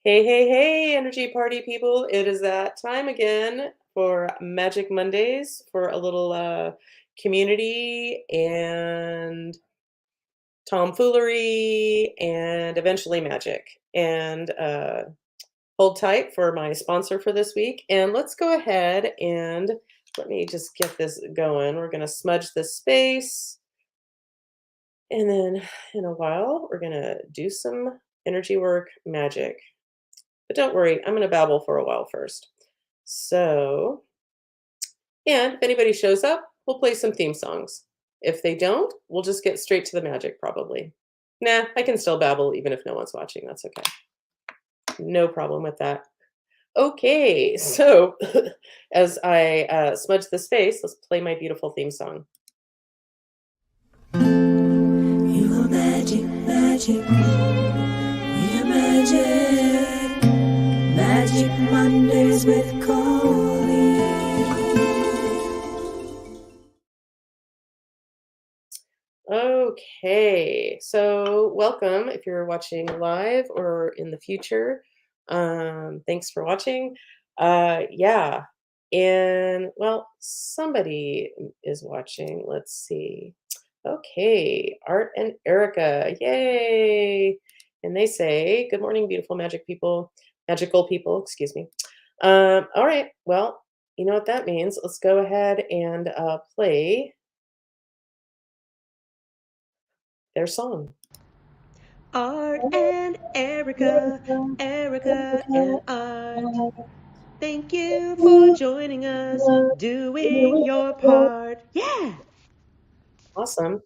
Hey, hey, hey, energy party people. It is that time again for Magic Mondays for a little community and tomfoolery and eventually magic. And hold tight for my sponsor for this week. And let's go ahead and let me just get this going. We're going to smudge this space. And then in a while, we're going to do some energy work magic. But don't worry, I'm going to babble for a while first. So, and if anybody shows up, we'll play some theme songs. If they don't, we'll just get straight to the magic probably. Nah, I can still babble even if no one's watching. That's okay. No problem with that. Okay, so as I smudge the space, let's play my beautiful theme song. You are magic, magic. We are magic. Magic Mondays with Colleen. Okay, so welcome if you're watching live or in the future. Thanks for watching. Yeah, and well, somebody is watching. Let's see. Okay, Art and Erica, yay! And they say, "Good morning, beautiful magic people, magical people." Excuse me. All right, well, you know what that means. Let's go ahead and play their song. Art and Erica, Erica and Art. Thank you for joining us, doing your part. Yeah! Awesome.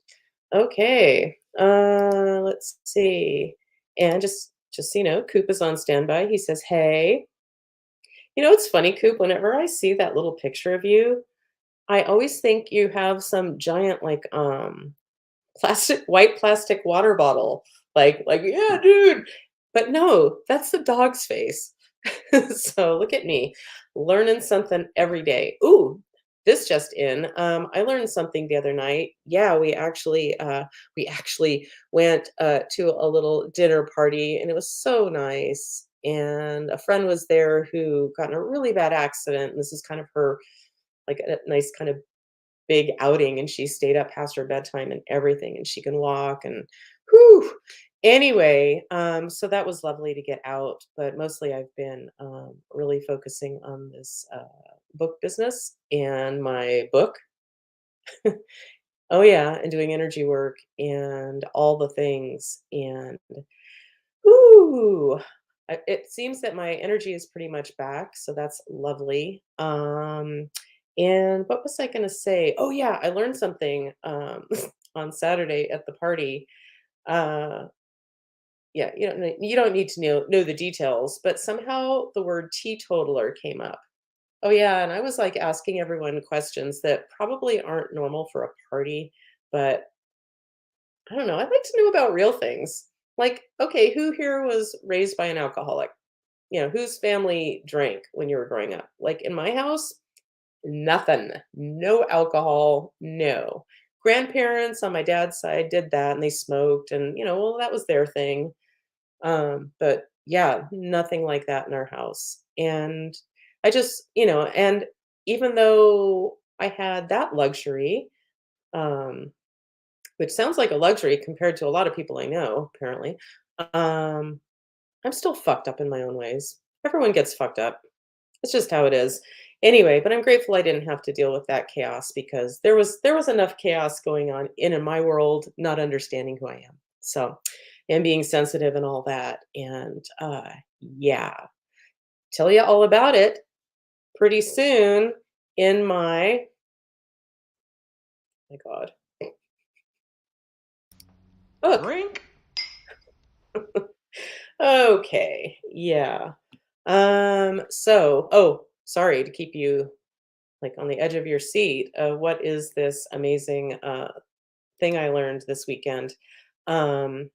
Okay. Let's see. And just so you know, Coop is on standby. He says, "Hey." You know, it's funny, Coop, whenever I see that little picture of you, I always think you have some giant like white plastic water bottle. Like, yeah, dude. But no, that's the dog's face. So look at me learning something every day. Ooh, this just in. I learned something the other night. Yeah, we actually went to a little dinner party, and it was so nice. And a friend was there who got in a really bad accident. And this is kind of her like a nice kind of big outing, and she stayed up past her bedtime and everything, and she can walk and whew. Anyway, so that was lovely to get out, but mostly I've been really focusing on this book business and my book. Oh yeah, and doing energy work and all the things. And ooh, it seems that my energy is pretty much back, so that's lovely. And what was I going to say? Oh yeah, I learned something on Saturday at the party. Uh, yeah, you don't need to know the details, but somehow the word teetotaler came up. Oh yeah, and I was like asking everyone questions that probably aren't normal for a party, but I don't know. I'd like to know about real things. Like, okay, who here was raised by an alcoholic? Whose family drank when you were growing up? Like in my house, nothing. No alcohol, no. Grandparents on my dad's side did that and they smoked and well, that was their thing. But yeah, nothing like that in our house. And I just, and even though I had that luxury, um, which sounds like a luxury compared to a lot of people I know, apparently. Um, I'm still fucked up in my own ways. Everyone gets fucked up. It's just how it is. Anyway, but I'm grateful I didn't have to deal with that chaos because there was enough chaos going on in my world, not understanding who I am. So, and being sensitive and all that. And yeah, tell you all about it pretty soon in my God, book. Drink? Okay, yeah. Oh, sorry to keep you like on the edge of your seat. What is this amazing thing I learned this weekend? Um,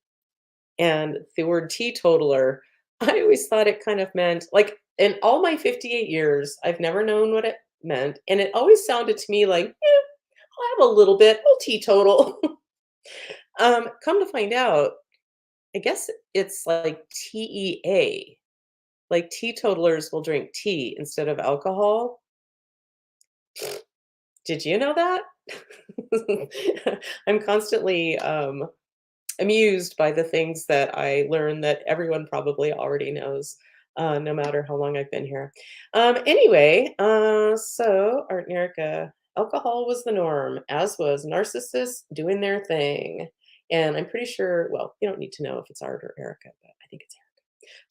and the word teetotaler, I always thought it kind of meant like in all my 58 years, I've never known what it meant. And it always sounded to me like, I'll have a little bit, I'll teetotal. Come to find out, I guess it's like TEA. like teetotalers will drink tea instead of alcohol. Did you know that? I'm constantly amused by the things that I learn that everyone probably already knows, no matter how long I've been here. Anyway, so Art and Erica, alcohol was the norm, as was narcissists doing their thing. And I'm pretty sure, well, you don't need to know if it's Art or Erica, but I think it's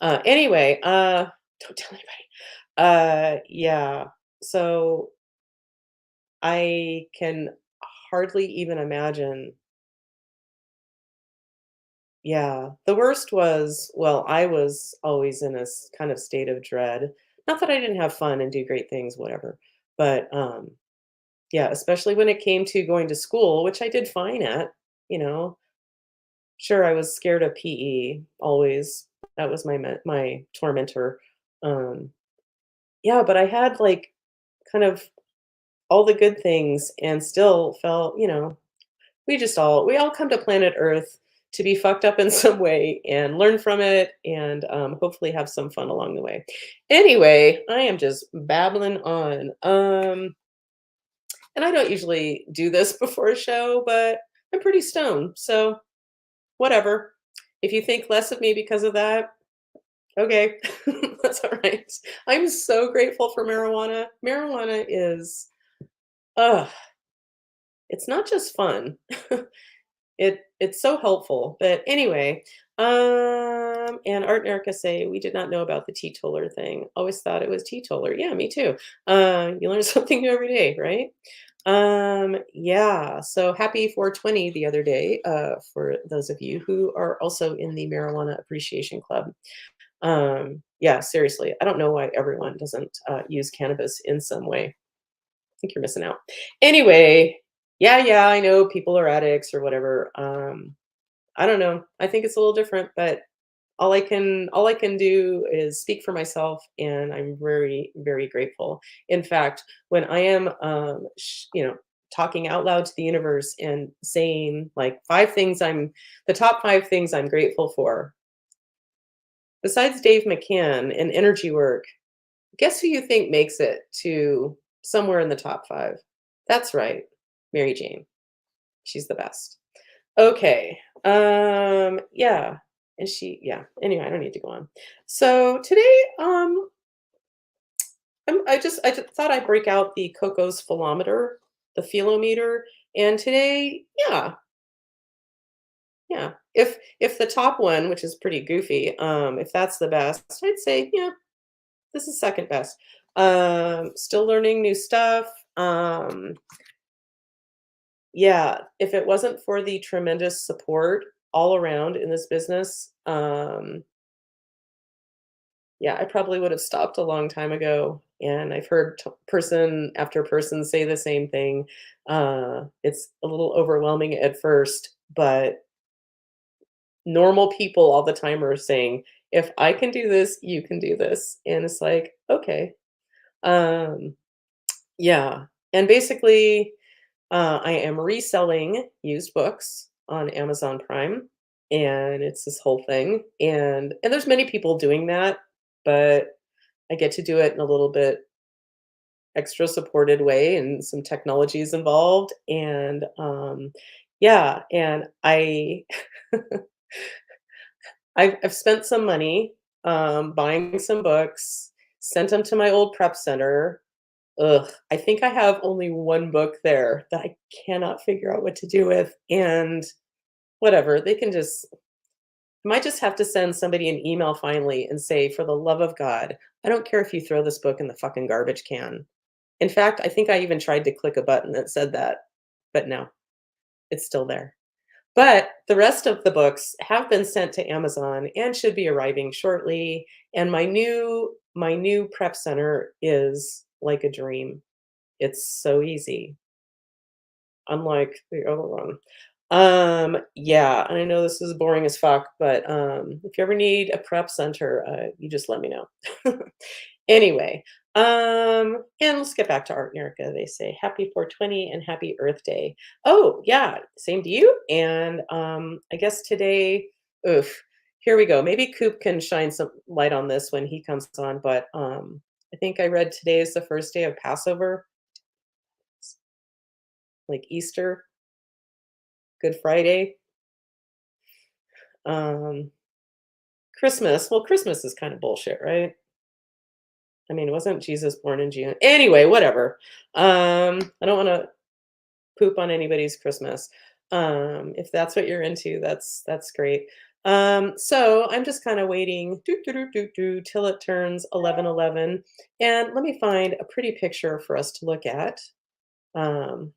Erica. Anyway, don't tell anybody. Yeah. So I can hardly even imagine. Yeah, the worst was, well, I was always in a kind of state of dread. Not that I didn't have fun and do great things, whatever. But yeah, especially when it came to going to school, which I did fine at, you know. Sure, I was scared of PE always. That was my tormentor. Um, yeah, but I had like kind of all the good things and still felt, we all come to planet Earth to be fucked up in some way and learn from it and hopefully have some fun along the way. Anyway, I am just babbling on. And I don't usually do this before a show, but I'm pretty stoned, so whatever. If you think less of me because of that, okay, that's all right. I'm so grateful for marijuana. Marijuana is, ugh, it's not just fun. It's so helpful. But anyway, and Art and Erica say we did not know about the teetotaler thing. Always thought it was teetotaler. Yeah, me too. You learn something new every day, right? Yeah. So happy 420 the other day, for those of you who are also in the Marijuana Appreciation Club. Yeah, seriously, I don't know why everyone doesn't use cannabis in some way. I think you're missing out. Anyway, yeah, I know people are addicts or whatever. I don't know. I think it's a little different, but all I can do is speak for myself, and I'm very, very grateful. In fact, when I am talking out loud to the universe and saying like the top 5 things I'm grateful for, besides Dave McCann and energy work, guess who you think makes it to somewhere in the top 5? That's right, Mary Jane. She's the best. Okay. Yeah. And yeah. Anyway, I don't need to go on. So today, I just thought I'd break out the Coco's philometer, the philometer, and today, yeah. If the top one, which is pretty goofy, if that's the best, I'd say, yeah, this is second best. Still learning new stuff. Yeah, if it wasn't for the tremendous support all around in this business, yeah, I probably would have stopped a long time ago. And I've heard person after person say the same thing. It's a little overwhelming at first, but normal people all the time are saying, if I can do this, you can do this. And it's like, okay. Um, yeah. And basically, I am reselling used books on Amazon Prime, and it's this whole thing. And there's many people doing that, but I get to do it in a little bit extra supported way, and some technology is involved. And yeah, and I've spent some money buying some books, sent them to my old prep center. Ugh, I think I have only one book there that I cannot figure out what to do with, and whatever, they can just I might just have to send somebody an email finally and say, "For the love of God, I don't care if you throw this book in the fucking garbage can." In fact, I think I even tried to click a button that said that, but no, it's still there. But the rest of the books have been sent to Amazon and should be arriving shortly, and my new prep center is like a dream. It's so easy, unlike the other one. Yeah, and I know this is boring as fuck, but if you ever need a prep center, you just let me know. Anyway, and let's get back to Art and Erica. They say happy 420 and happy Earth Day. Oh, yeah, same to you. And I guess today, oof. Here we go. Maybe Coop can shine some light on this when he comes on, but, I think I read today is the first day of Passover, like Easter, Good Friday, um, Christmas. Well, Christmas is kind of bullshit, right? I mean, wasn't Jesus born in June? Anyway, whatever. I don't wanna poop on anybody's Christmas. If that's what you're into, that's great. So I'm just kind of waiting till it turns 11:11, and let me find a pretty picture for us to look at. Um,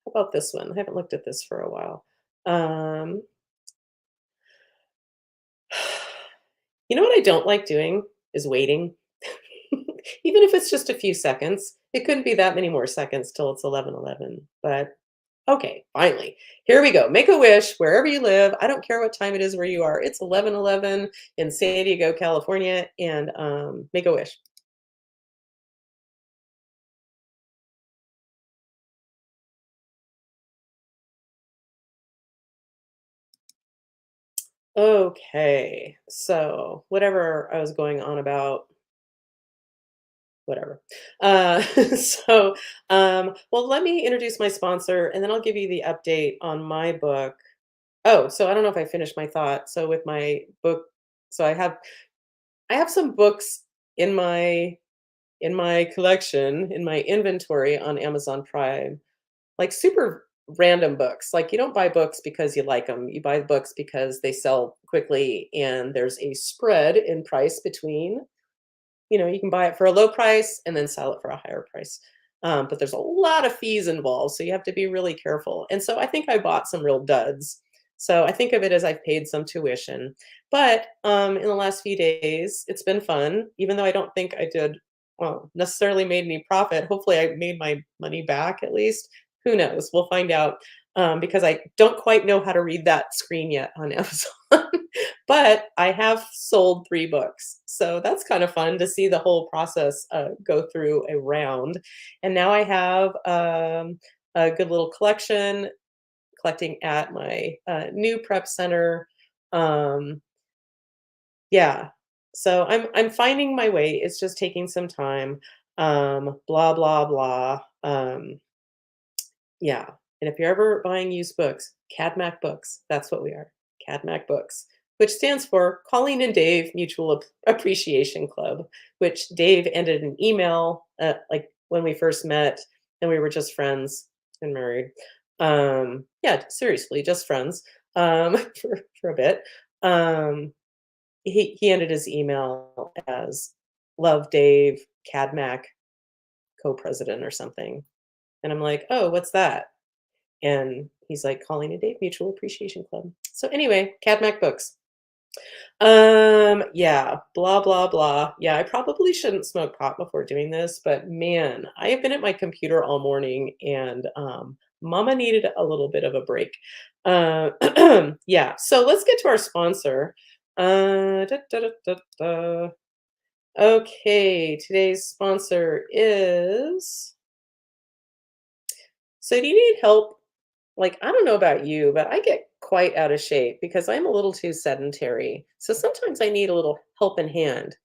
how about this one? I haven't looked at this for a while. Um, you know what I don't like doing is waiting. Even if it's just a few seconds, it couldn't be that many more seconds till it's 11:11. But okay, finally. Here we go. Make a wish wherever you live. I don't care what time it is where you are. It's 11:11 in San Diego, California, and make a wish. Okay, so whatever I was going on about, whatever. So, well, let me introduce my sponsor, and then I'll give you the update on my book. Oh, so I don't know if I finished my thought. So with my book, so I have some books in my collection, in my inventory on Amazon Prime, like super random books. Like you don't buy books because you like them. You buy books because they sell quickly and there's a spread in price between, you can buy it for a low price and then sell it for a higher price. But there's a lot of fees involved, so you have to be really careful. And so I think I bought some real duds. So I think of it as I've paid some tuition. But in the last few days, it's been fun, even though I don't think I did necessarily made any profit. Hopefully, I made my money back at least. Who knows? We'll find out because I don't quite know how to read that screen yet on Amazon. But I have sold 3 books, so that's kind of fun to see the whole process, go through a round, and now I have, a good little collection collecting at my, new prep center, um, yeah, so I'm finding my way, it's just taking some time, blah, blah, blah, yeah, and if you're ever buying used books, CADMAC Books, that's what we are, CADMAC Books, which stands for Colleen and Dave Mutual Appreciation Club, which Dave ended an email, like, when we first met, and we were just friends and married. Yeah, seriously, just friends, for a bit. Um, he ended his email as "Love Dave, CADMAC co-president" or something, and I'm like, "Oh, what's that?" And he's like, "Calling a Dave Mutual Appreciation Club." So anyway, CADMAC Books. Yeah, blah, blah, blah. Yeah, I probably shouldn't smoke pot before doing this, but man, I have been at my computer all morning and mama needed a little bit of a break. Uh, yeah, so let's get to our sponsor. Da, da, da, da, da. Okay, today's sponsor is. So, do you need help? Like, I don't know about you, but I get quite out of shape because I'm a little too sedentary. So sometimes I need a little helping hand.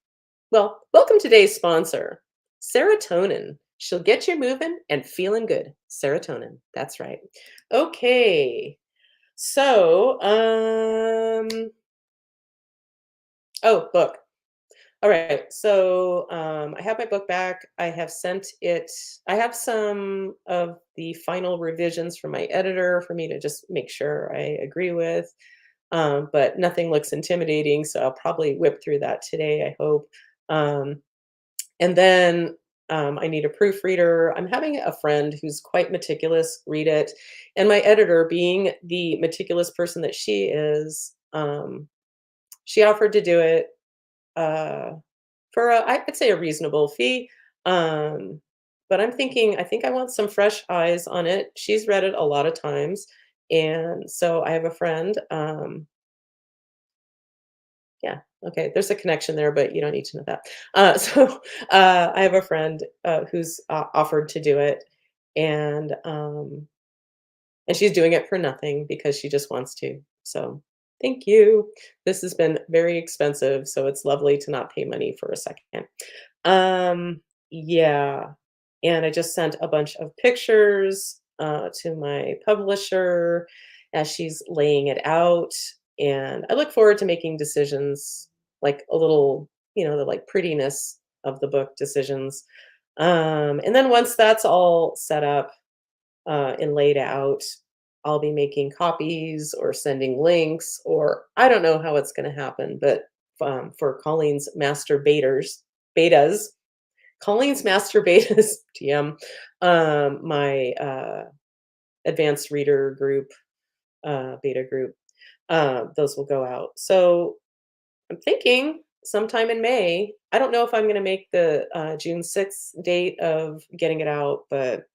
Well, welcome to today's sponsor, serotonin. She'll get you moving and feeling good. Serotonin. That's right. Okay. So, oh, book. All right. So I have my book back. I have sent it. I have some of the final revisions from my editor for me to just make sure I agree with. But nothing looks intimidating, so I'll probably whip through that today, I hope. Um, and then I need a proofreader. I'm having a friend who's quite meticulous read it. And my editor, being the meticulous person that she offered to do it. Uh, for I'd say a reasonable fee. Um, but I think I want some fresh eyes on it. She's read it a lot of times. And so I have a friend. Yeah, okay, there's a connection there, but you don't need to know that. I have a friend who's offered to do it, and she's doing it for nothing because she just wants to. So thank you. This has been very expensive, so it's lovely to not pay money for a second. Yeah, and I just sent a bunch of pictures to my publisher as she's laying it out, and I look forward to making decisions, like a little, the like prettiness of the book decisions. And then once that's all set up and laid out, I'll be making copies or sending links, or I don't know how it's going to happen, but for Colleen's master betas, Colleen's master betas, TM, my advanced reader group, beta group, those will go out. So I'm thinking sometime in May. I don't know if I'm going to make the June 6th date of getting it out, but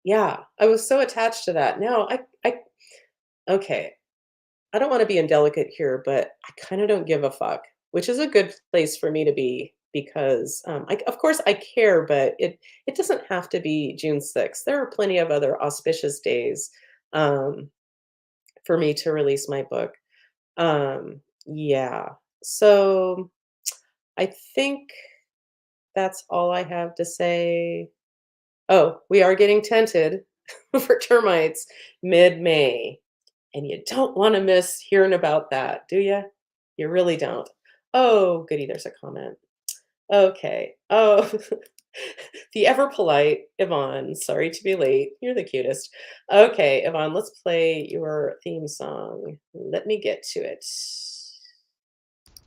yeah, I was so attached to that. Now okay, I don't want to be indelicate here, but I kind of don't give a fuck, which is a good place for me to be because, of course, I care, but it doesn't have to be June 6th. There are plenty of other auspicious days um, for me to release my book. Yeah, so I think that's all I have to say. Oh, we are getting tented for termites mid-May. And you don't wanna miss hearing about that, do you? You really don't. Oh, goody, there's a comment. Okay. Oh, the ever polite Yvonne, sorry to be late. You're the cutest. Okay, Yvonne, let's play your theme song. Let me get to it.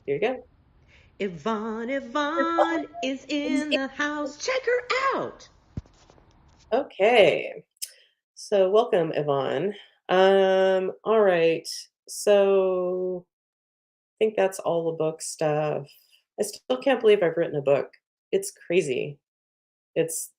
Here you go. Yvonne is in the house. Check her out. Okay. So welcome, Yvonne. All right. So I think that's all the book stuff. I still can't believe I've written a book. It's crazy. It's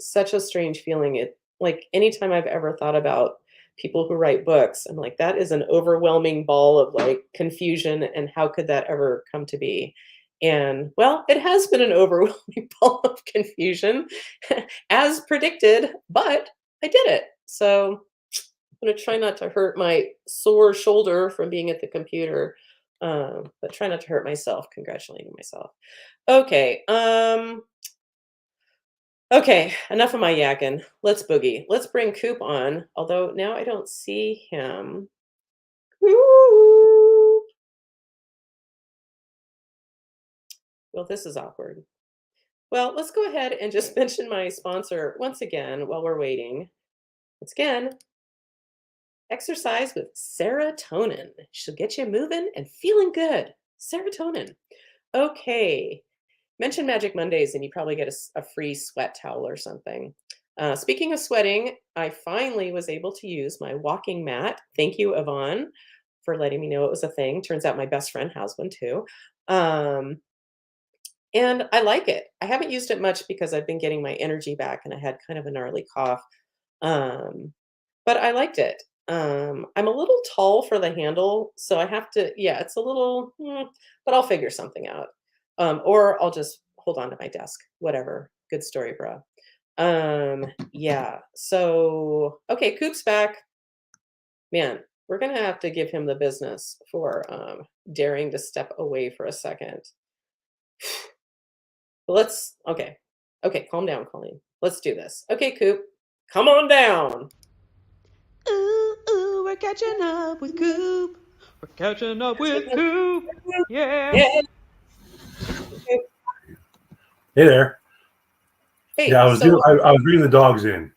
such a strange feeling. It like anytime I've ever thought about people who write books, I'm like, that is an overwhelming ball of like confusion and how could that ever come to be? And well, it has been an overwhelming ball of confusion as predicted, but I did it. So I'm gonna try not to hurt my sore shoulder from being at the computer, but try not to hurt myself congratulating myself. Okay, okay, enough of my yakking. Let's boogie. Let's bring Coop on, although now I don't see him. Coop! Well, this is awkward. Well, let's go ahead and just mention my sponsor once again while we're waiting. Once again, exercise with serotonin. She'll get you moving and feeling good. Serotonin. Okay. Mention Magic Mondays and you probably get a free sweat towel or something. Speaking of sweating, I finally was able to use my walking mat. Thank you, Yvonne, for letting me know it was a thing. Turns out my best friend has one too. Um, and I like it. I haven't used it much because I've been getting my energy back and I had kind of a gnarly cough. Um, but I liked it. I'm a little tall for the handle, so I have to, yeah, it's a little, but I'll figure something out. Or I'll just hold on to my desk, whatever. Good story, bro. Yeah. So, okay, Coop's back. Man, we're gonna have to give him the business for daring to step away for a second. Let's, okay. Okay, calm down, Colleen. Let's do this. Okay, Coop, come on down. Ooh, we're catching up with Coop. We're catching up with Coop. Yeah. Yeah. Hey there. Hey, Yeah, I was so I was bringing the dogs in.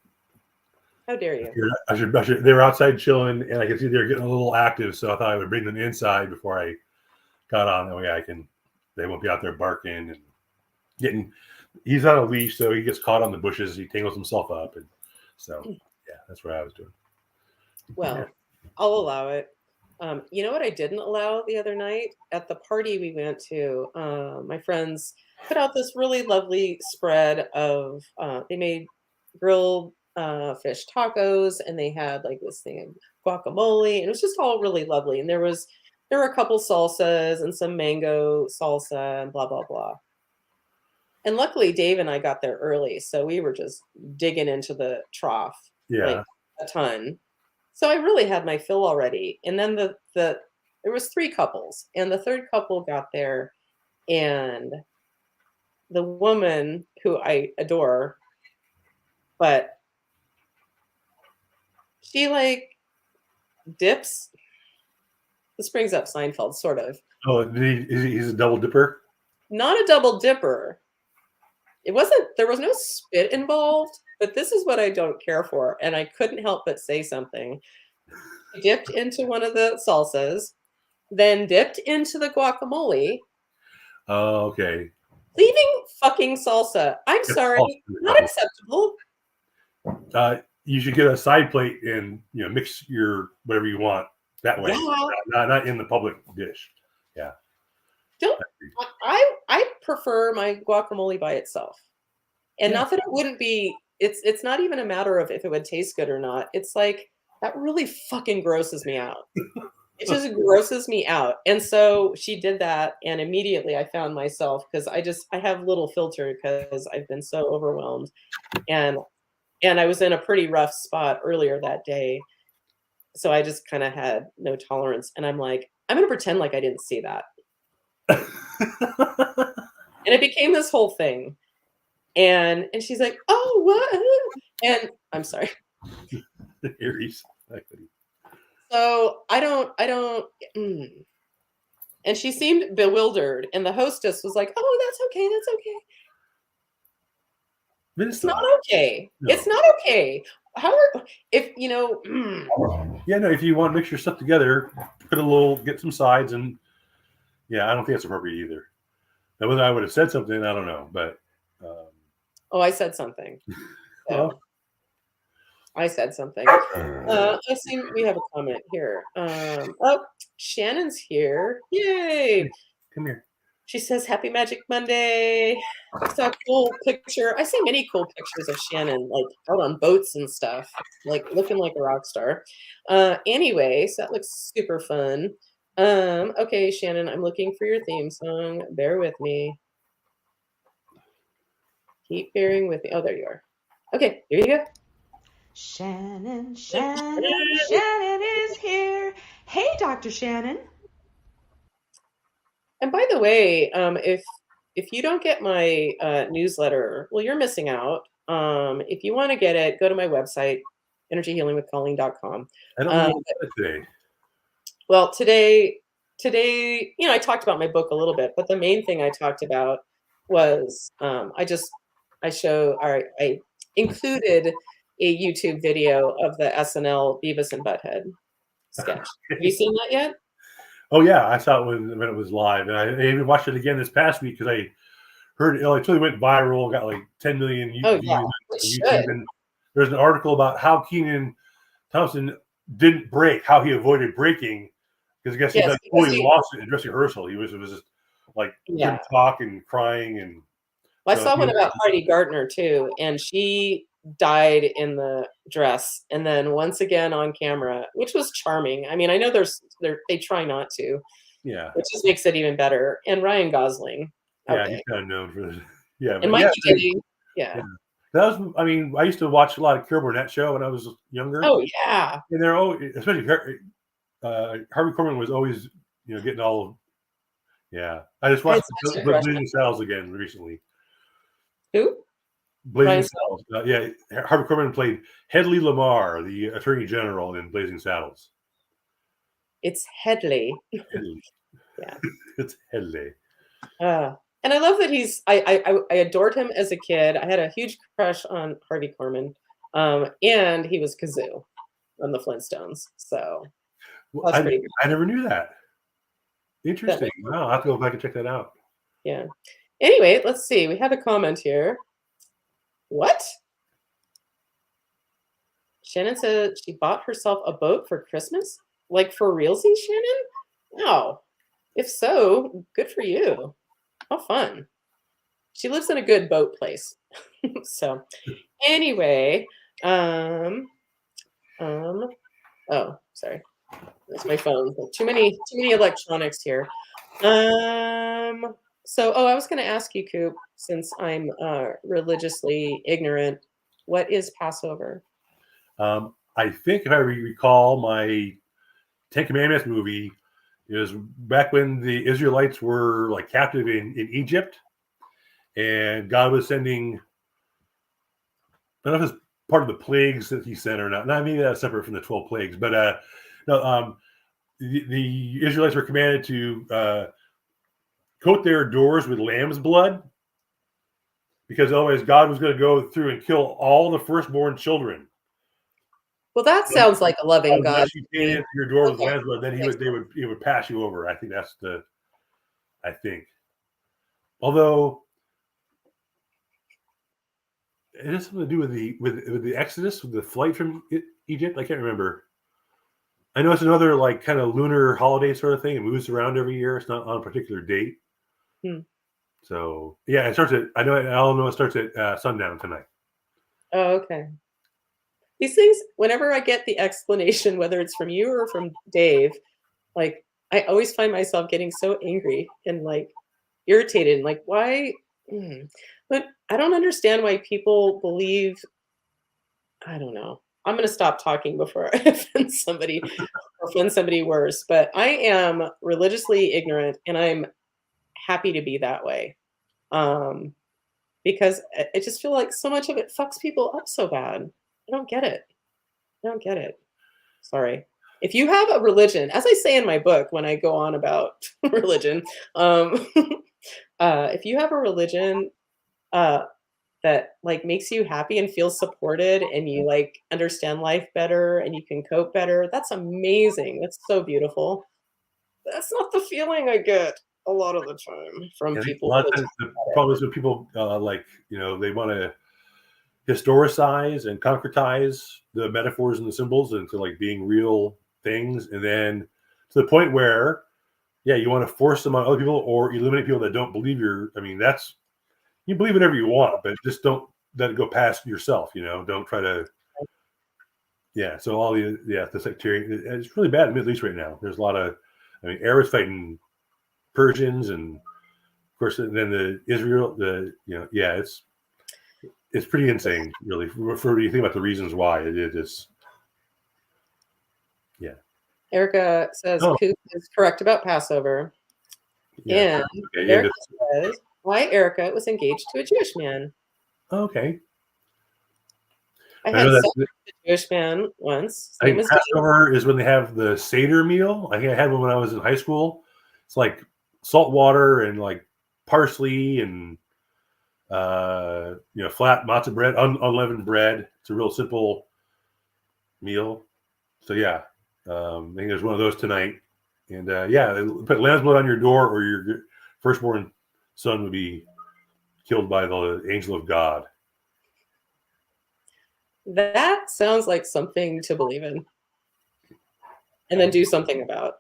how dare you? I should. They were outside chilling, and I could see they were getting a little active. So I thought I would bring them inside before I got on. That way they won't be out there barking and getting. He's on a leash, so he gets caught on the bushes. He tangles himself up, and so yeah, that's what I was doing. Well, I'll allow it. You know what I didn't allow the other night? At the party we went to, my friends put out this really lovely spread of, they made grilled fish tacos and they had like this thing of guacamole and it was just all really lovely. And there were a couple salsas and some mango salsa and blah, blah, blah. And luckily Dave and I got there early, so we were just digging into the trough Yeah. like a ton. So I really had my fill already. And then there was 3 couples, and the 3rd couple got there, and the woman who I adore, but she, like, dips. This brings up Seinfeld, sort of. Oh, he's a double dipper? Not a double dipper. There was no spit involved, but this is what I don't care for, and I couldn't help but say something. She dipped into one of the salsas, then dipped into the guacamole, Oh, okay. leaving fucking salsa. I'm It's sorry, salsa. not acceptable. You should get a side plate and mix your whatever you want that way, Yeah, not in the public dish. Yeah. don't I prefer my guacamole by itself. And Yeah. not that it wouldn't be it's not even a matter of if it would taste good or not. It's like that really fucking grosses me out. It just grosses me out. And so she did that, and immediately I found myself because I have little filter because I've been so overwhelmed. And I was in a pretty rough spot earlier that day. So I just kind of had no tolerance. And I'm like, I'm gonna pretend like I didn't see that. And it became this whole thing. And she's like, "Oh, what?" And I'm sorry. Aries. So I don't. And she seemed bewildered, and the hostess was like, "Oh, that's okay. That's okay. It's not okay. No. It's not okay. How are if you know?" Yeah, no. If you want to mix your stuff together, get some sides, and yeah, I don't think that's appropriate either. Now, whether I would have said something, I don't know, but Oh, I said something. So well, I said something. I see we have a comment here. Oh, Shannon's here. Yay! come here. She says, "Happy Magic Monday." I saw a cool picture. I see many cool pictures of Shannon, like out on boats and stuff, like looking like a rock star. Anyway, so that looks super fun. Okay, Shannon, I'm looking for your theme song. Bear with me. Keep bearing with me. Oh, there you are. Okay, here you go. Shannon, Shannon, Shannon is here. Hey, Dr. Shannon. And by the way, if you don't get my newsletter, well, you're missing out. If you want to get it, go to my website, energyhealingwithcolleen.com. I don't know what today. Well, today, I talked about my book a little bit, but the main thing I talked about was I included a YouTube video of the SNL Beavis and Butthead sketch. Have you seen that yet? Oh yeah, I saw it when it was live, and I even watched it again this past week because I heard it actually went viral, got like 10 million Oh views yeah, on it YouTube. should. And there's an article about how Kenan Thompson didn't break, how he avoided breaking, because I guess he Yes, like because fully lost it in dress rehearsal. It was just like yeah. couldn't talk and crying, and Well, I so saw one about Heidi Gardner too, and she died in the dress, and then once again on camera, which was charming. I mean, I know they try not to, yeah, which just makes it even better. And Ryan Gosling, yeah, he's okay, kind of known for this. Yeah, and but Mikey yeah, Diddy, yeah. yeah. That was, I mean, I used to watch a lot of Carol Burnett show when I was younger, Oh yeah, and they're always, especially Harvey Korman was always, getting all. Yeah, I just watched it's such a crush. Blazing Saddles again recently. Who? Blazing Ryan Saddles. Yeah, Harvey Korman played Hedley Lamar, the Attorney General in Blazing Saddles. It's Headley. Hedley. Yeah. It's Hedley. And I love that I adored him as a kid. I had a huge crush on Harvey Korman, and he was Kazoo on the Flintstones. So Well, that's pretty good. I never knew that. Interesting. Wow, I'll have to go back and check that out. Yeah. Anyway, let's see. We have a comment here. What? Shannon said she bought herself a boat for Christmas? Like for realsy, Shannon? Wow. If so, good for you. How fun. She lives in a good boat place. So anyway, oh, sorry. That's my phone. Too many electronics here. So I was gonna ask you, Coop, since I'm religiously ignorant, what is Passover? I think if I recall my Ten Commandments movie is back when the Israelites were like captive in Egypt, and God was sending. I don't know if it's part of the plagues that He sent or not. Not maybe that's separate from the 12 plagues, but no. The Israelites were commanded to coat their doors with lamb's blood because otherwise God was going to go through and kill all the firstborn children. Well, that sounds like a loving God. Unless you painted your door with Okay. lamb's blood, then it would pass you over. I think that's I think. Although it has something to do with the Exodus, with the flight from Egypt. I can't remember. I know it's another like kind of lunar holiday sort of thing. It moves around every year. It's not on a particular date. Hmm. So yeah, it starts at. I all know it starts at sundown tonight. Oh, okay. These things, whenever I get the explanation, whether it's from you or from Dave, like I always find myself getting so angry and like irritated and like, why? But I don't understand why people believe, I don't know. I'm going to stop talking before I offend somebody or offend somebody worse. But I am religiously ignorant and I'm happy to be that way. Because I just feel like so much of it fucks people up so bad. I don't get it. I don't get it. Sorry. If you have a religion, as I say in my book when I go on about religion, if you have a religion that like makes you happy and feels supported and you like understand life better and you can cope better, that's amazing. That's so beautiful. That's not the feeling I get a lot of the time from I think a people. lot of times the problem is when people like they want to historicize and concretize the metaphors and the symbols into like being real things, and then to the point where you want to force them on other people or eliminate people that don't believe that's you believe whatever you want, but just don't let it go past yourself. Don't try to. Yeah, so all the sectarian, it's really bad in the Middle East right now. There's a lot of, Arabs fighting Persians, and of course, then the Israel, it's pretty insane, really. For you think about the reasons why it is. Yeah. Erica says Coop is correct about Passover. Yeah. And Okay, Erica says why Erica was engaged to a Jewish man. Okay. I had sex with a Jewish man once. I think Passover is when they have the Seder meal. I think I had one when I was in high school. It's like salt water and like parsley and flat matzah bread, unleavened bread. It's a real simple meal. So yeah, I think there's one of those tonight. And put lamb's blood on your door, or your firstborn son would be killed by the angel of God. That sounds like something to believe in and then do something about.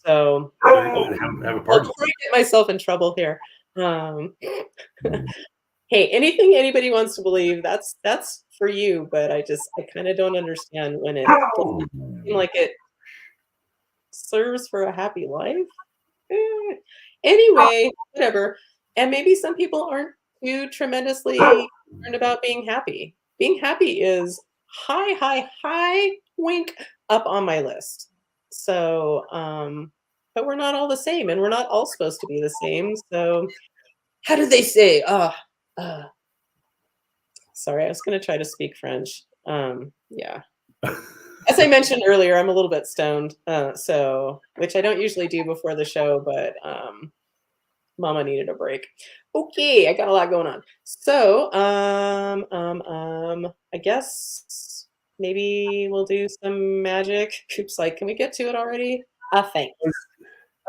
So have a party. Before I get myself in trouble here. Hey, anything anybody wants to believe, that's for you, but I kind of don't understand when it doesn't seem like it serves for a happy life. Anyway, whatever. And maybe some people aren't too tremendously concerned about being happy. Being happy is high wink up on my list. So, but we're not all the same, and we're not all supposed to be the same. So, how do they say? Sorry, I was going to try to speak French. Yeah. As I mentioned earlier, I'm a little bit stoned, which I don't usually do before the show, but Mama needed a break. Okay, I got a lot going on. So, I guess maybe we'll do some magic. Coop's like, can we get to it already? Thanks.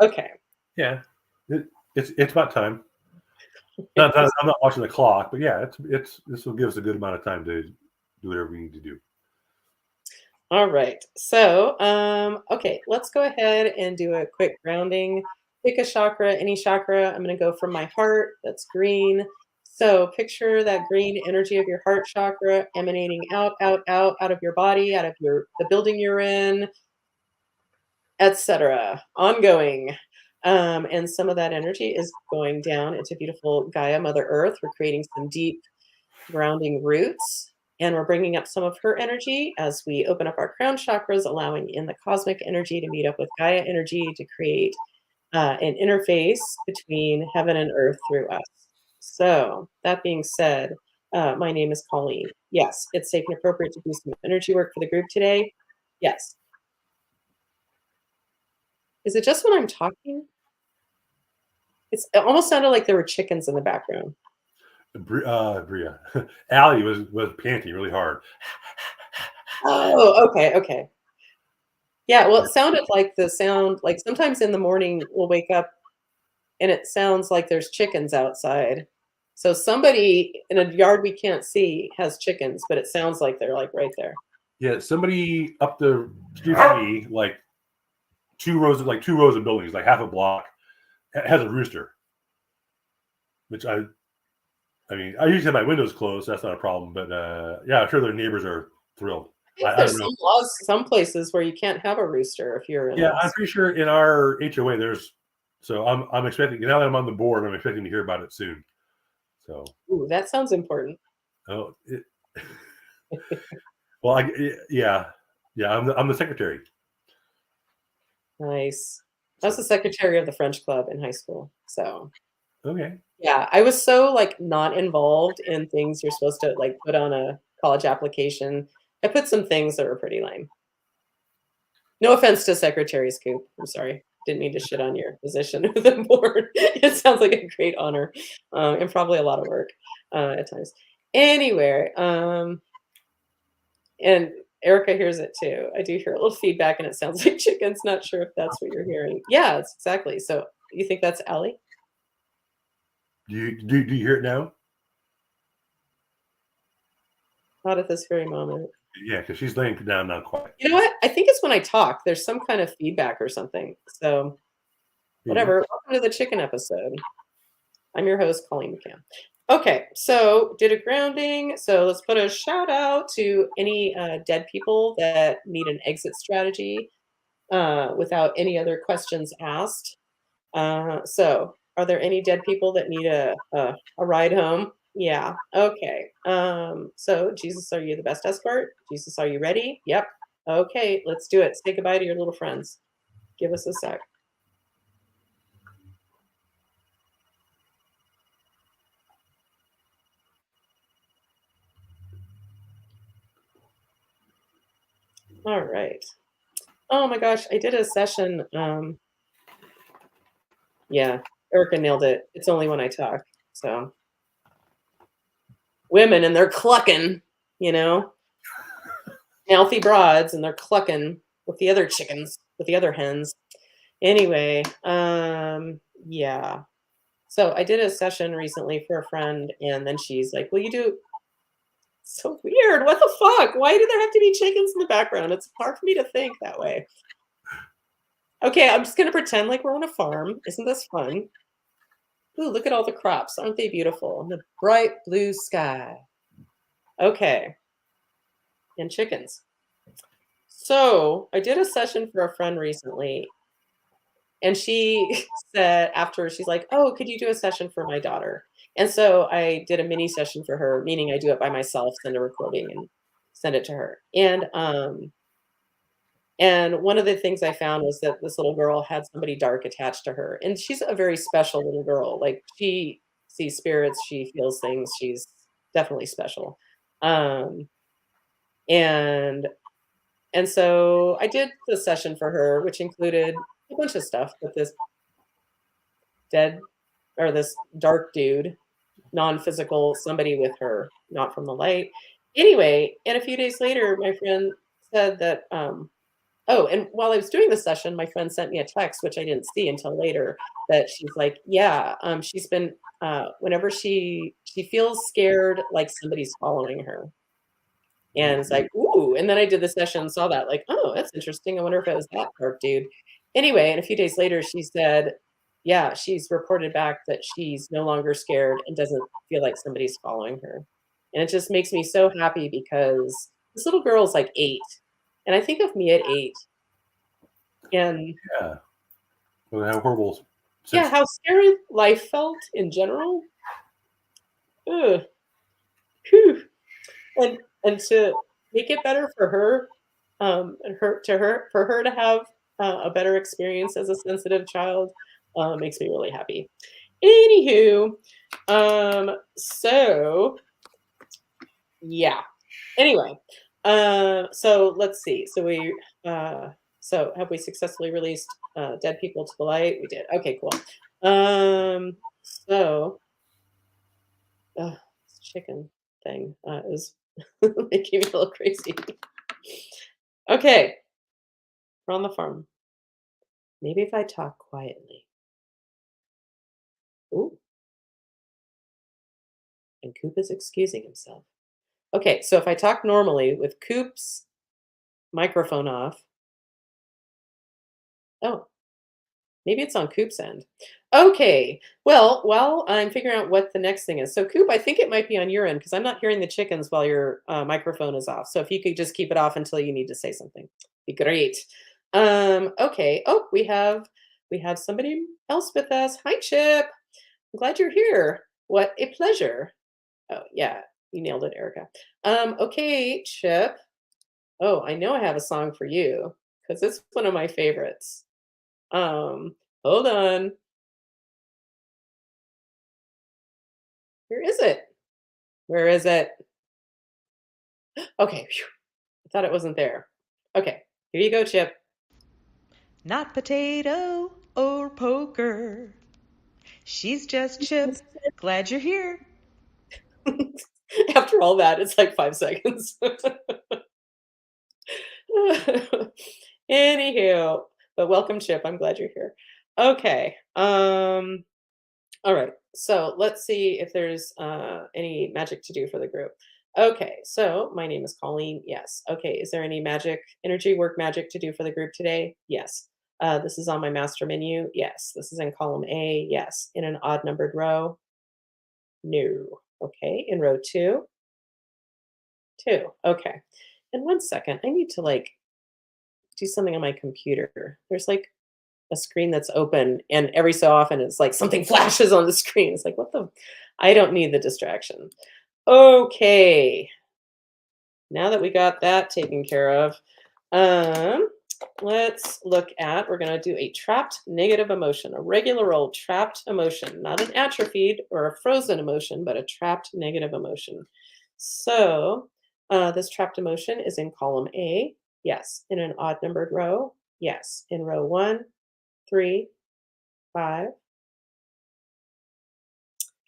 Okay. Yeah, it's about time. I'm not watching the clock, but yeah, this will give us a good amount of time to do whatever we need to do. All right. So, okay, let's go ahead and do a quick grounding. Pick a chakra, any chakra. I'm going to go from my heart. That's green. So picture that green energy of your heart chakra emanating out of your body, out of the building you're in, etc. Ongoing. And some of that energy is going down into beautiful Gaia, Mother Earth. We're creating some deep grounding roots. And we're bringing up some of her energy as we open up our crown chakras, allowing in the cosmic energy to meet up with Gaia energy to create an interface between heaven and earth through us. So, that being said, my name is Colleen. Yes, it's safe and appropriate to do some energy work for the group today. Yes. Is it just when I'm talking? It almost sounded like there were chickens in the background. Bria. Allie was panting really hard. Oh, okay, okay. Yeah, well, it sounded like the sound like sometimes in the morning we'll wake up and it sounds like there's chickens outside. So somebody in a yard we can't see has chickens, but it sounds like they're like right there. Yeah, somebody up the street from me, like two rows of buildings, like half a block, has a rooster. Which I mean, I usually have my windows closed, so that's not a problem. But yeah, I'm sure their neighbors are thrilled. I There's don't know. some laws, some places where you can't have a rooster if you're in Yeah, a I'm pretty sure in our HOA there's. So I'm expecting, now that I'm on the board, I'm expecting to hear about it soon. So Ooh, that sounds important. oh, well, yeah, I'm the secretary. Nice. I was the secretary of the French club in high school. So Okay. yeah, I was so like not involved in things you're supposed to like put on a college application. I put some things that were pretty lame. No offense to Secretary Scoop. I'm sorry. Didn't mean to shit on your position with the board. It sounds like a great honor, and probably a lot of work at times. Anyway, and Erica hears it too. I do hear a little feedback, and it sounds like chickens. Not sure if that's what you're hearing. Yeah, it's exactly. So you think that's Ellie? Do you hear it now? Not at this very moment. Yeah, because she's laying down now quiet. You know what? I think it's when I talk. There's some kind of feedback or something. So whatever. Welcome to the chicken episode. I'm your host, Colleen McCann. Okay, so did a grounding. So let's put a shout out to any dead people that need an exit strategy without any other questions asked. So are there any dead people that need a ride home? Yeah. Okay. So Jesus, are you the best escort? Jesus, are you ready? Yep. Okay, let's do it. Say goodbye to your little friends. Give us a sec. All right. Oh my gosh, I did a session. Yeah, Erica nailed it. It's only when I talk. So women and they're clucking, you know, mouthy broads, and they're clucking with the other chickens, with the other hens. Anyway, yeah. So I did a session recently for a friend, and then she's like, "Will you do?" So weird. What the fuck? Why do there have to be chickens in the background? It's hard for me to think that way. Okay, I'm just gonna pretend like we're on a farm. Isn't this fun? Ooh, look at all the crops. Aren't they beautiful? And the bright blue sky. Okay. And chickens. So I did a session for a friend recently, and she said after, she's like, "Oh, could you do a session for my daughter?" And so I did a mini session for her, meaning I do it by myself, send a recording and send it to her. And one of the things I found was that this little girl had somebody dark attached to her. And she's a very special little girl. Like, she sees spirits, she feels things, she's definitely special. Um, and and so I did the session for her, which included a bunch of stuff with this this dark dude, non-physical, somebody with her, not from the light. Anyway, and a few days later, my friend said that oh, and while I was doing the session, my friend sent me a text, which I didn't see until later, that she's like, yeah, she's been whenever she feels scared, like somebody's following her. And it's like, ooh. And then I did the session and saw that, like, oh, that's interesting. I wonder if it was that dark dude. Anyway, and a few days later, she said, yeah, she's reported back that she's no longer scared and doesn't feel like somebody's following her. And it just makes me so happy because this little girl is like 8. And I think of me at 8. And Yeah. Well, how horrible. yeah, how scary life felt in general. Ugh. Whew. And and to make it better for her, and for her to have a better experience as a sensitive child, makes me really happy. Anywho, so yeah. Anyway, so let's see. So have we successfully released dead people to the light? We did. Okay, cool. So this chicken thing is making me a little crazy. Okay, we're on the farm. Maybe if I talk quietly. Ooh, and Coop is excusing himself. Okay, so if I talk normally with Coop's microphone off. Oh, maybe it's on Coop's end. Okay. Well, while I'm figuring out what the next thing is. So Coop, I think it might be on your end because I'm not hearing the chickens while your microphone is off. So if you could just keep it off until you need to say something, be great. Okay. Oh, we have somebody else with us. Hi, Chip. I'm glad you're here. What a pleasure. Oh, yeah, you nailed it, Erica. Okay, Chip. Oh, I know I have a song for you because it's one of my favorites. Hold on. Where is it? Where is it? Okay, phew, I thought it wasn't there. Okay, here you go, Chip. Not potato or poker. She's just Chip. Glad you're here. After all that, it's like 5 seconds. Anywho, but welcome, Chip. I'm glad you're here. Okay. All right. So let's see if there's any magic to do for the group. Okay. So my name is Colleen. Yes. Okay. Is there any magic, energy work magic to do for the group today? Yes. This is on my master menu. Yes. This is in column A. Yes. In an odd numbered row. No. Okay. In row two. Two. Okay. And 1 second, I need to like do something on my computer. There's like a screen that's open, and every so often it's like something flashes on the screen. It's like, what the? I don't need the distraction. Okay. Now that we got that taken care of, um, let's look at, we're going to do a trapped negative emotion, a regular old trapped emotion, not an atrophied or a frozen emotion, but a trapped negative emotion. So this trapped emotion is in column A. Yes. In an odd numbered row. Yes. In row 1, 3, 5.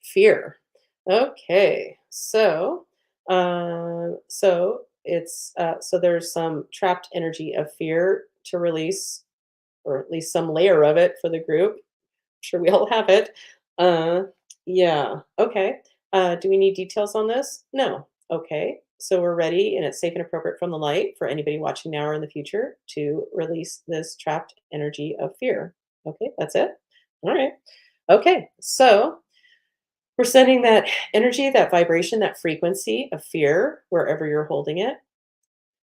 Fear. Okay. So there's some trapped energy of fear to release, or at least some layer of it for the group. Sure we all have it. Uh, yeah. Okay. Do we need details on this? No. Okay. So we're ready and it's safe and appropriate from the light for anybody watching now or in the future to release this trapped energy of fear. Okay, that's it. All right. Okay. So we're sending that energy, that vibration, that frequency of fear wherever you're holding it.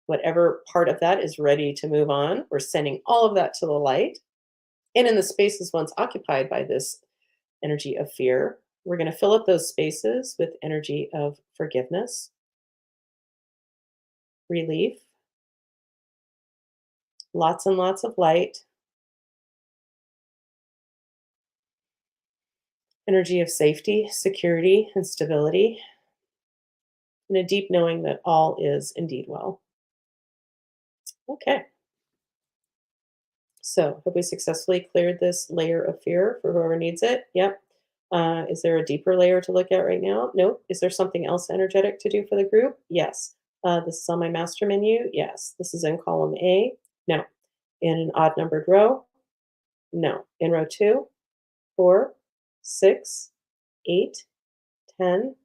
Whatever part of that is ready to move on, we're sending all of that to the light. And in the spaces once occupied by this energy of fear, we're going to fill up those spaces with energy of forgiveness, relief, lots and lots of light, energy of safety, security, and stability, and a deep knowing that all is indeed well. Okay. So, have we successfully cleared this layer of fear for whoever needs it? Yep. Is there a deeper layer to look at right now? Nope. Is there something else energetic to do for the group? Yes. This is on my master menu. Yes. This is in column A. No. In an odd numbered row? No. In row 2, 4, 6, 8, 10,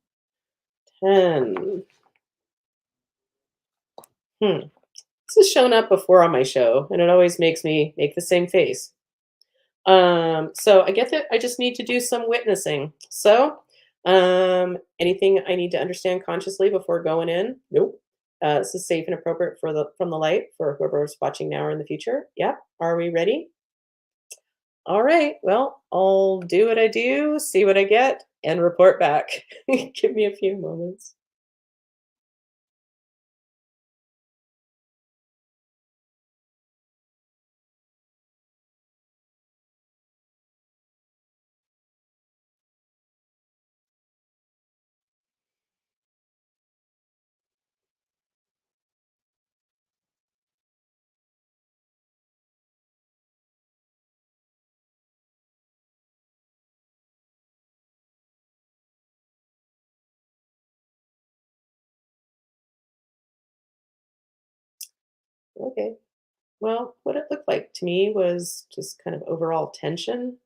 10. Hmm. This has shown up before on my show, and it always makes me make the same face. So I get that I just need to do some witnessing. So, anything I need to understand consciously before going in? Nope. This is safe and appropriate for the from the light for whoever's watching now or in the future. Yep. Are we ready? All right. Well, I'll do what I do, see what I get, and report back. Give me a few moments. Okay. Well, what it looked like to me was just kind of overall tension.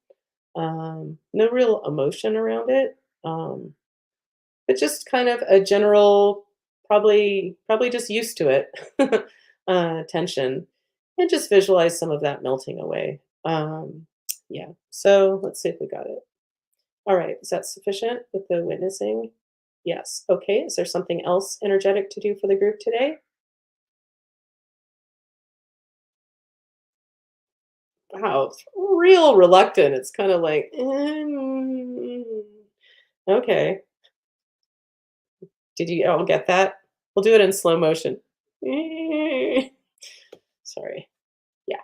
No real emotion around it. But just kind of a general, probably just used to it, tension, and just visualize some of that melting away. Yeah. So let's see if we got it. All right. Is that sufficient with the witnessing? Yes. Okay. Is there something else energetic to do for the group today? Wow, it's real reluctant. It's kind of like, okay. Did you all get that? We'll do it in slow motion. Sorry. Yeah.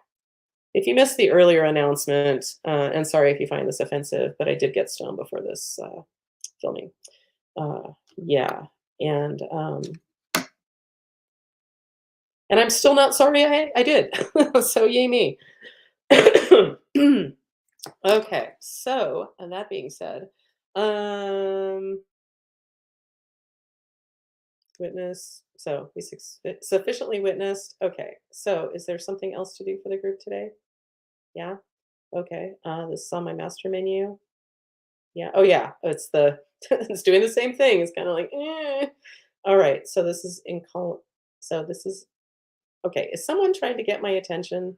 If you missed the earlier announcement, and sorry if you find this offensive, but I did get stoned before this filming. Yeah, and and I'm still not sorry I did. So yay me. Okay, so and that being said, um, witness. So we sufficiently witnessed. Okay, so is there something else to do for the group today? Yeah. Okay. This is on my master menu. Yeah. Oh, yeah. It's the it's doing the same thing. It's kind of like, all right. So this is in column. So this is okay. Is someone trying to get my attention?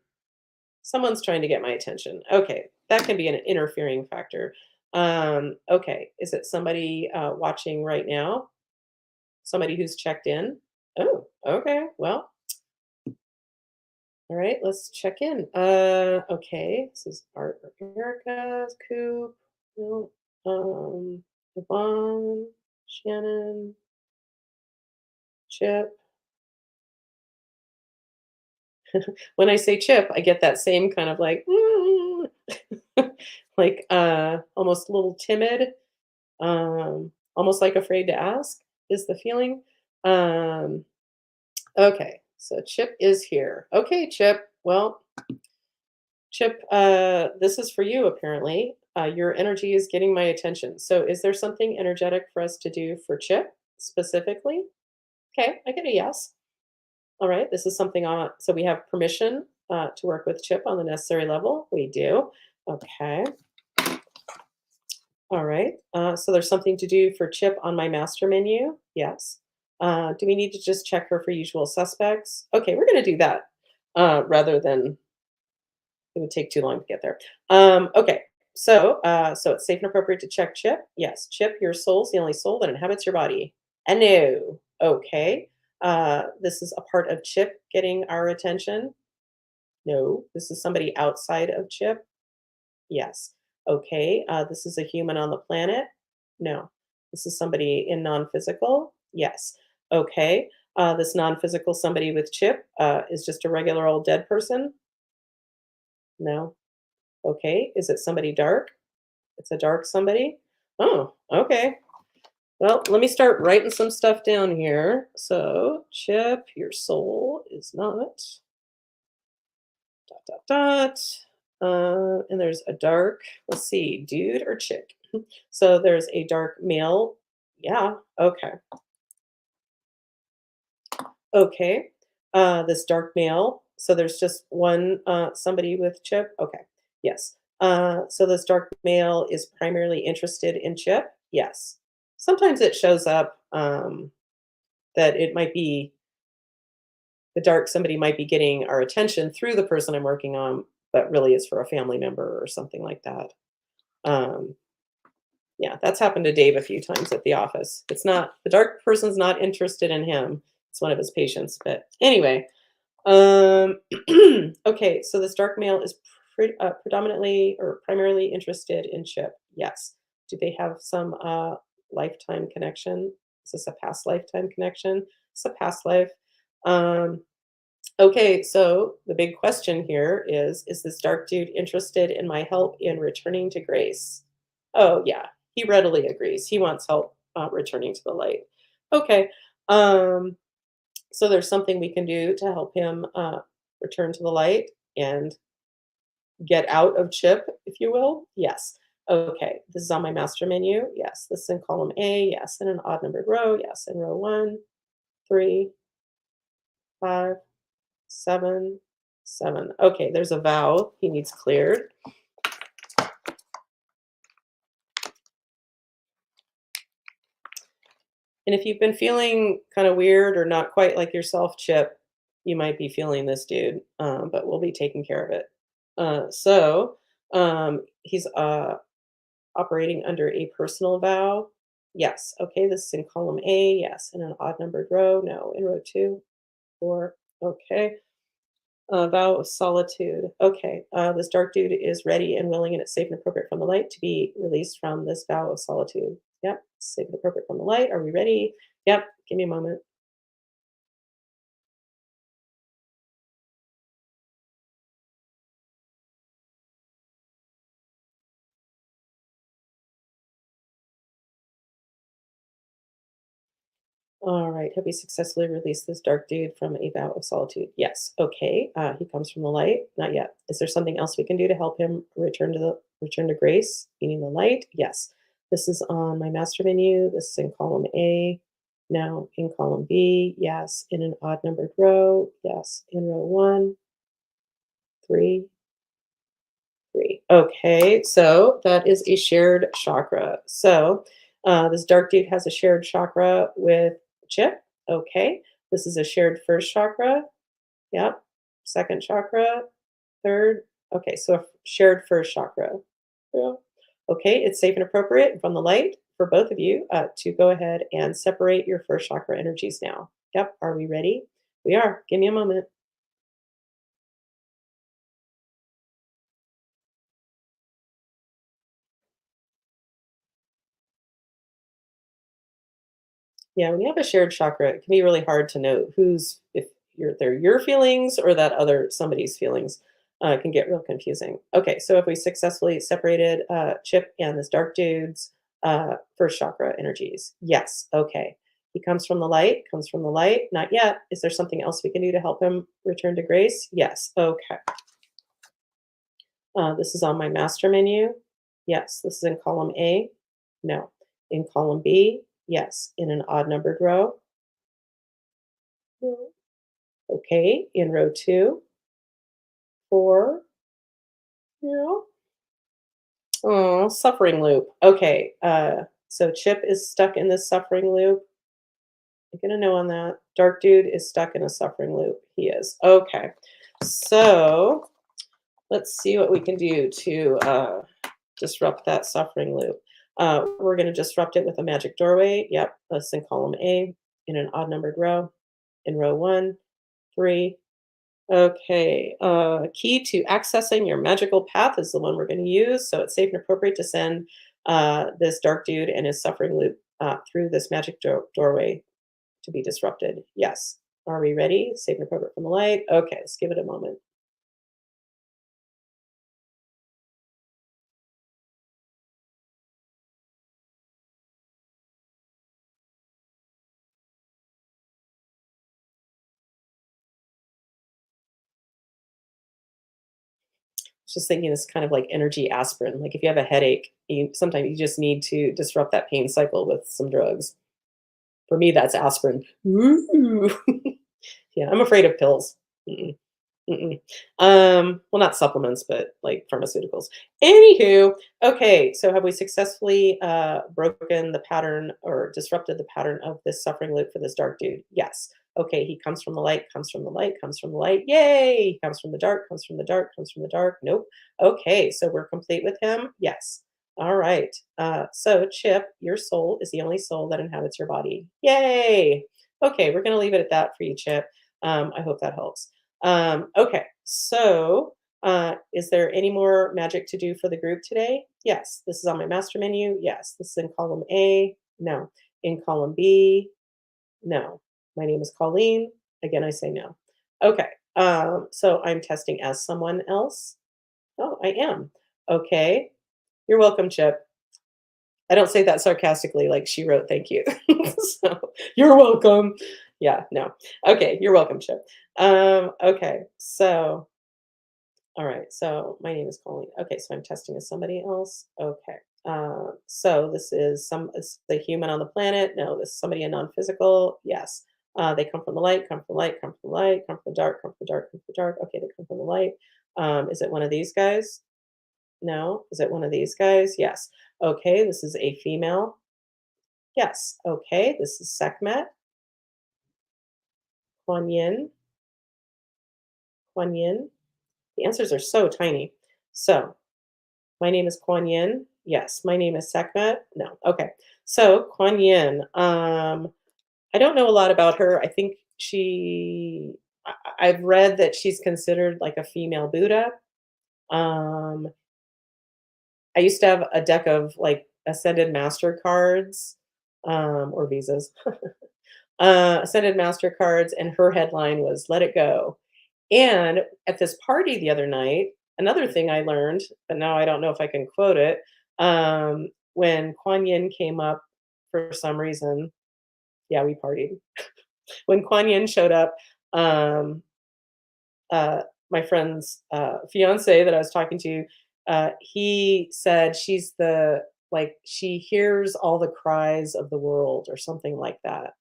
Someone's trying to get my attention. Okay, that can be an interfering factor. Okay. Is it somebody watching right now? Somebody who's checked in? Oh, okay. Well, all right. Let's check in. Okay. This is Art or Erica, Coop. No, Yvonne, Shannon, Chip. When I say Chip, I get that same kind of like, like almost a little timid, almost like afraid to ask is the feeling. Um, okay, so Chip is here. Okay, Chip. Well, Chip, this is for you apparently. Your energy is getting my attention. So, is there something energetic for us to do for Chip specifically? Okay, I get a yes. All right, this is something on. So, we have permission to work with Chip on the necessary level. We do. Okay. All right. So, there's something to do for Chip on my master menu. Yes. Do we need to just check her for usual suspects? Okay, we're going to do that rather than it would take too long to get there. Okay. So it's safe and appropriate to check Chip. Yes, Chip, your soul's the only soul that inhabits your body. And no. Okay. This is a part of Chip getting our attention. No, this is somebody outside of Chip. Yes. Okay. This is a human on the planet. No. This is somebody in non-physical. Yes. Okay. This non-physical somebody with Chip is just a regular old dead person. No. Okay. Is it somebody dark? It's a dark somebody? Oh, okay. Well, let me start writing some stuff down here. So, Chip, your soul is not dot dot dot. And there's a dark, let's see, dude or chick. So there's a dark male. Yeah, okay. Okay. This dark male. So there's just one somebody with Chip. Okay. Yes. So this dark male is primarily interested in Chip. Yes. Sometimes it shows up that it might be the dark somebody might be getting our attention through the person I'm working on, but really it's for a family member or something like that. Um, yeah, that's happened to Dave a few times at the office. It's not the dark person's not interested in him. It's one of his patients. But anyway, okay, so this dark male is predominantly or primarily interested in Chip. Yes. Do they have some lifetime connection? Is this a past lifetime connection? It's a past life. Um, okay, so the big question here is this dark dude interested in my help in returning to grace? Oh, yeah, he readily agrees. He wants help returning to the light. Okay, so there's something we can do to help him return to the light and get out of Chip, if you will. Yes. Okay, this is on my master menu. Yes, this is in column A. Yes, in an odd numbered row. Yes, in row 1, 3, 5, 7, 7. Okay, there's a vow he needs cleared. And if you've been feeling kind of weird or not quite like yourself, Chip, you might be feeling this dude, but we'll be taking care of it. He's operating under a personal vow. Yes. Okay. This is in column A. Yes. In an odd numbered row. No. In row 2, 4. Okay. Vow of solitude. Okay. This dark dude is ready and willing and it's safe and appropriate from the light to be released from this vow of solitude. Yep. Safe and appropriate from the light. Are we ready? Yep. Give me a moment. All right. Have we successfully released this dark dude from a vow of solitude? Yes. Okay. He comes from the light. Not yet. Is there something else we can do to help him return to grace, meaning the light? Yes. This is on my master menu. This is in column A. No. In column B. Yes. In an odd numbered row. Yes. In row 1, 3, 3. Okay. So that is a shared chakra. So this dark dude has a shared chakra with Chip. Okay. This is a shared first chakra. Yep. Second chakra. Third. Okay. So a shared first chakra. Yeah. Okay. It's safe and appropriate from the light for both of you to go ahead and separate your first chakra energies now. Yep. Are we ready? We are. Give me a moment. Yeah, when you have a shared chakra, it can be really hard to know who's if they're your feelings or that other somebody's feelings. It can get real confusing. Okay, so if we successfully separated Chip and this dark dude's first chakra energies, yes, okay. He comes from the light, comes from the light. Not yet. Is there something else we can do to help him return to grace? Yes, okay. This is on my master menu. Yes, this is in column A. No. In column B, yes. In an odd numbered row. No. Okay. In row 2, 4. No. Oh, suffering loop. Okay. So Chip is stuck in this suffering loop. I'm gonna know on that. Dark dude is stuck in a suffering loop. He is. Okay. So let's see what we can do to disrupt that suffering loop. We're going to disrupt it with a magic doorway. Yep, that's in column A in an odd numbered row. In row 1, 3. Okay, key to accessing your magical path is the one we're going to use. So it's safe and appropriate to send this dark dude and his suffering loop through this magic doorway to be disrupted. Yes. Are we ready? Safe and appropriate from the light. Okay, let's give it a moment. Just thinking it's kind of like energy aspirin. Like if you have a headache, sometimes you just need to disrupt that pain cycle with some drugs. For me, that's aspirin. Ooh. Yeah, I'm afraid of pills. Mm-mm, mm-mm. Well, not supplements, but like pharmaceuticals. Anywho, okay, so have we successfully broken the pattern or disrupted the pattern of this suffering loop for this dark dude? Yes. Okay, he comes from the light, comes from the light, comes from the light. Yay! He comes from the dark, comes from the dark, comes from the dark. Nope. Okay, so we're complete with him. Yes. All right. So Chip, your soul is the only soul that inhabits your body. Yay! Okay, we're going to leave it at that for you, Chip. I hope that helps. Okay, so is there any more magic to do for the group today? Yes, this is on my master menu. Yes, this is in column A. No. In column B. No. My name is Colleen. Again, I say no. Okay, so I'm testing as someone else. Oh, I am. Okay, you're welcome, Chip. I don't say that sarcastically, like she wrote, thank you. So, you're welcome. Yeah, no. Okay, you're welcome, Chip. Okay, so all right, so my name is Colleen. Okay, so I'm testing as somebody else. Okay. So this is it's the human on the planet. No, this is somebody in non-physical. Yes. They come from the light, come from the light, come from the light, come from the dark, come from the dark, come from the dark. Okay, they come from the light. Is it one of these guys? No. Is it one of these guys? Yes. Okay, this is a female. Yes. Okay, this is Sekhmet, Kuan Yin, Kuan Yin. The answers are so tiny. So, my name is Kuan Yin. Yes. My name is Sekhmet. No. Okay. So, Kuan Yin. I don't know a lot about her. I think I've read that she's considered like a female Buddha. Um, I used to have a deck of like Ascended Master cards, or visas, Ascended Master cards, and her headline was "Let It Go." And at this party the other night, another thing I learned, but now I don't know if I can quote it. When Kuan Yin came up for some reason, yeah, we partied. When Kuan Yin showed up, um, my friend's fiance that I was talking to, he said she's the like she hears all the cries of the world or something like that.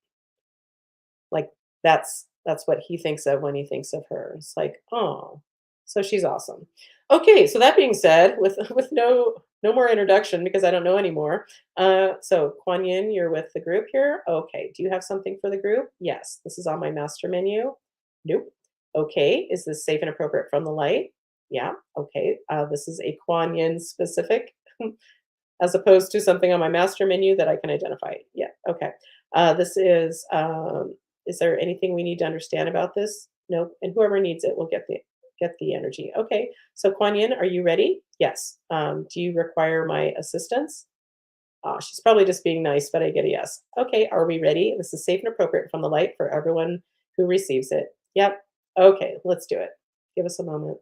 Like that's what he thinks of when he thinks of her. It's like, oh, so she's awesome. Okay, so that being said, with with no more introduction because I don't know anymore. So Kuan Yin, you're with the group here. Okay, do you have something for the group? Yes, this is on my master menu. Nope. Okay, is this safe and appropriate from the light? Yeah. Okay, this is a Kuan Yin specific, as opposed to something on my master menu that I can identify. Yeah. Okay. This is. Is there anything we need to understand about this? Nope. And whoever needs it will get the energy. Okay. So Kuan Yin, are you ready? Yes. Do you require my assistance? She's probably just being nice, but I get a yes. Okay. Are we ready? This is safe and appropriate from the light for everyone who receives it. Yep. Okay. Let's do it. Give us a moment.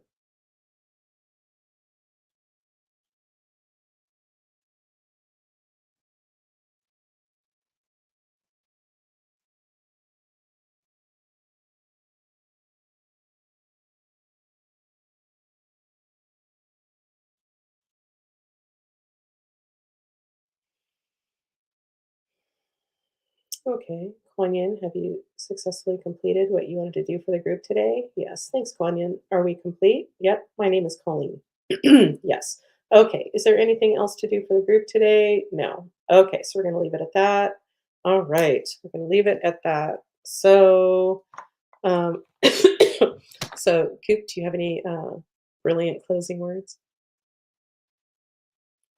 Okay, Kuan Yin, have you successfully completed what you wanted to do for the group today? Yes, thanks, Kuan Yin. Are we complete? Yep, my name is Colleen. Yes. Okay, is there anything else to do for the group today? No. Okay, so we're going to leave it at that. All right, we're going to leave it at that. So, um, so Coop, do you have any brilliant closing words?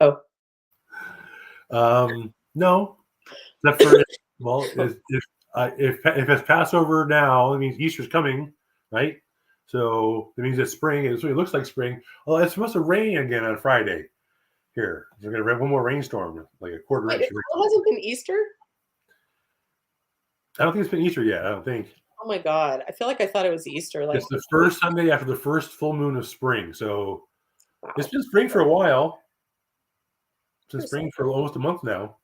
Oh, No, except for well, if it's Passover now, it means Easter's coming, right? So it means it's spring. It looks like spring. Well, it's supposed to rain again on Friday here. We're gonna have one more rainstorm, like a quarter wait, inch. it still hasn't been Easter? I don't think it's been Easter yet. I don't think Oh my God, I feel like I thought it was Easter. Like, it's the first Sunday after the first full moon of spring. So wow. it's been spring for a while. It's been spring Interesting. for almost a month now.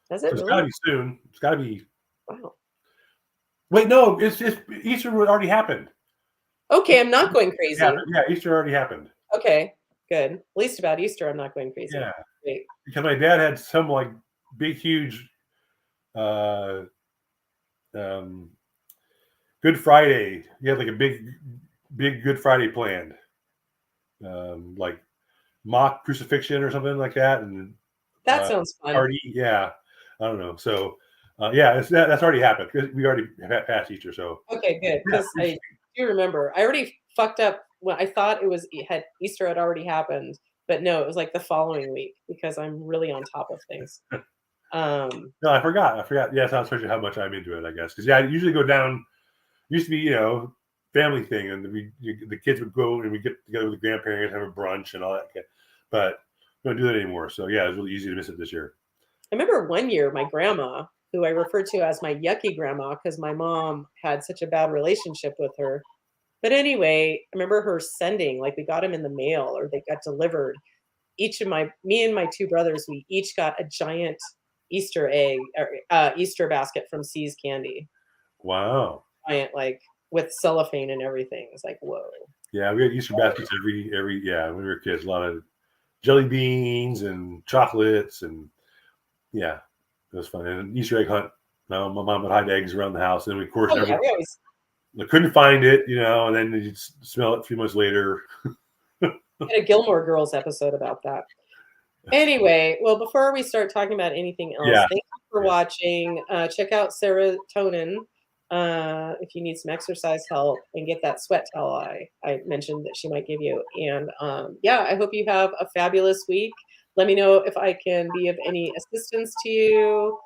Has So it it's really? got to be soon. It's got to be. Wow. Wait, no, it's Easter already happened. Okay, I'm not going crazy. Yeah, Easter already happened. Okay, good. At least about Easter, I'm not going crazy. Yeah, Great. because my dad had some like big, huge, uh, um, Good Friday. He had like a big Good Friday planned, like mock crucifixion or something like that, and That sounds fun. party. Yeah, I don't know. So, yeah, that's already happened because we already have passed Easter. So, Okay, good. yeah, Because I do remember. I already fucked up when I thought Easter had already happened, but no, it was like the following week because I'm really on top of things. no, I forgot. Yeah, it's not especially how much I'm into it. I guess because yeah, I usually go down. Used to be family thing, and the kids would go and we get together with the grandparents, have a brunch and all that. But we don't do that anymore. So yeah, it's really easy to miss it this year. I remember one year my grandma, who I refer to as my yucky grandma because my mom had such a bad relationship with her. But anyway, I remember her sending, like we got them in the mail or they got delivered. Me and my two brothers, we each got a giant Easter egg, or Easter basket from See's Candy. Wow. Giant, like with cellophane and everything. It's like, whoa. Yeah, we had Easter baskets every when we were kids. A lot of jelly beans and chocolates and yeah, it was fun. And an Easter egg hunt No, my mom would hide eggs around the house, and we, of course, Oh never yeah, we always I couldn't find it, and then you smell it a few months later. had a Gilmore Girls episode about that. Anyway, well, before we start talking about anything else, Yeah. thank you for watching. Check out serotonin if you need some exercise help and get that sweat towel I mentioned that she might give you. And yeah, I hope you have a fabulous week. Let me know if I can be of any assistance to you.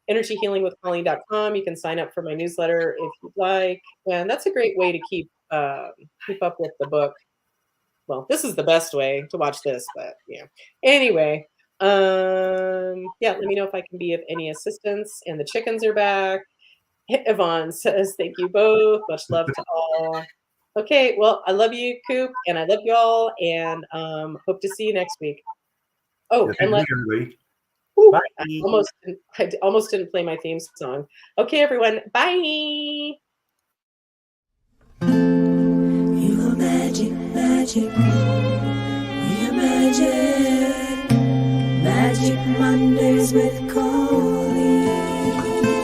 EnergyHealingWithColleen.com. You can sign up for my newsletter if you'd like. And that's a great way to keep up with the book. Well, this is the best way to watch this, but yeah. Anyway, yeah, let me know if I can be of any assistance. And the chickens are back. Yvonne says, thank you both. Much love to all. Okay, well, I love you, Coop, and I love you all, and hope to see you next week. Oh, and let Bye. I almost didn't play my theme song. Okay, everyone, bye. You are magic, magic. We are magic. Magic Mondays with Colleen.